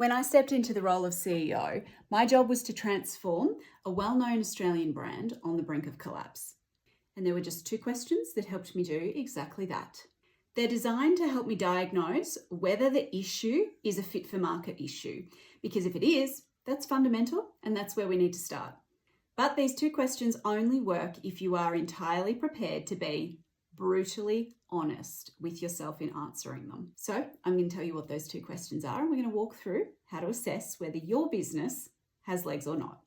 When I stepped into the role of CEO, my job was to transform a well-known Australian brand on the brink of collapse. And there were just two questions that helped me do exactly that. They're designed to help me diagnose whether the issue is a fit for market issue, because if it is, that's fundamental and that's where we need to start. But these two questions only work if you are entirely prepared to be brutally honest with yourself in answering them. So I'm going to tell you what those two questions are, and we're going to walk through how to assess whether your business has legs or not.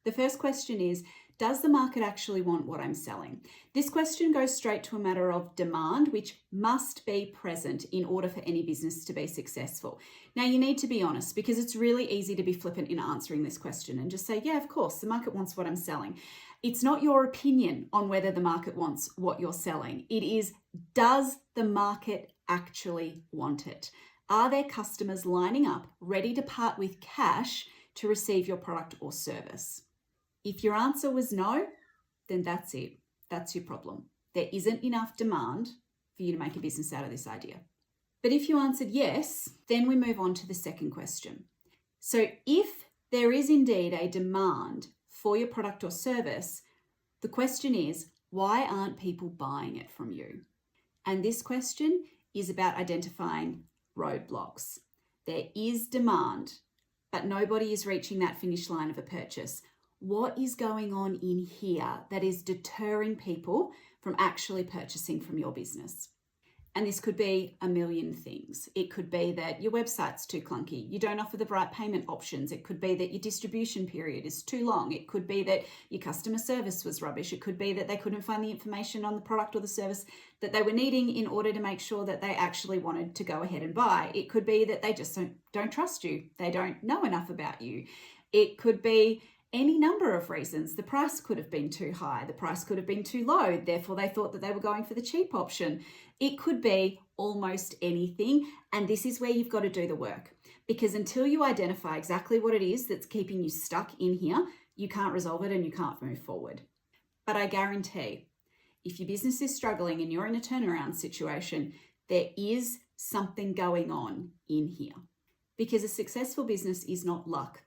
The first question is, does the market actually want what I'm selling? This question goes straight to a matter of demand, which must be present in order for any business to be successful. Now, you need to be honest, because it's really easy to be flippant in answering this question and just say, yeah, of course, the market wants what I'm selling. It's not your opinion on whether the market wants what you're selling. It is, does the market actually want it? Are there customers lining up, ready to part with cash to receive your product or service? If your answer was no, then that's it. That's your problem. There isn't enough demand for you to make a business out of this idea. But if you answered yes, then we move on to the second question. So if there is indeed a demand for your product or service, the question is, why aren't people buying it from you? And this question is about identifying roadblocks. There is demand, but nobody is reaching that finish line of a purchase. What is going on in here that is deterring people from actually purchasing from your business? And this could be a million things. It could be that your website's too clunky, you don't offer the right payment options. It could be that your distribution period is too long. It could be that your customer service was rubbish. It could be that they couldn't find the information on the product or the service that they were needing in order to make sure that they actually wanted to go ahead and buy. It could be that they just don't trust you. They don't know enough about you. It could be any number of reasons. The price could have been too high. The price could have been too low. Therefore, they thought that they were going for the cheap option. It could be almost anything. And this is where you've got to do the work. Because until you identify exactly what it is that's keeping you stuck in here, you can't resolve it and you can't move forward. But I guarantee, if your business is struggling and you're in a turnaround situation, there is something going on in here. Because a successful business is not luck.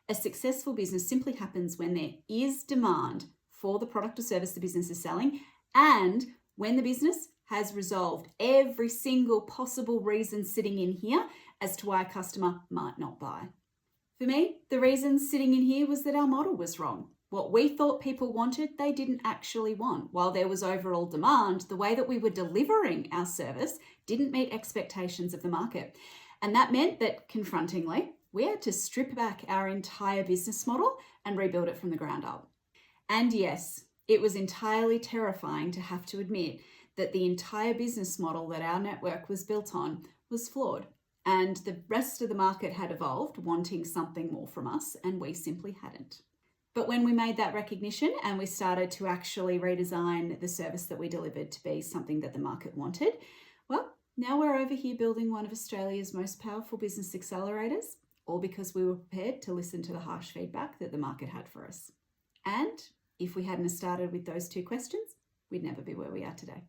A successful business simply happens when there is demand for the product or service the business is selling, and when the business has resolved every single possible reason sitting in here as to why a customer might not buy. For me, the reason sitting in here was that our model was wrong. What we thought people wanted, they didn't actually want. While there was overall demand, the way that we were delivering our service didn't meet expectations of the market. And that meant that, confrontingly, we had to strip back our entire business model and rebuild it from the ground up. And yes, it was entirely terrifying to have to admit that the entire business model that our network was built on was flawed. And the rest of the market had evolved, wanting something more from us, and we simply hadn't. But when we made that recognition and we started to actually redesign the service that we delivered to be something that the market wanted, well, now we're over here building one of Australia's most powerful business accelerators, all because we were prepared to listen to the harsh feedback that the market had for us. And if we hadn't started with those two questions, we'd never be where we are today.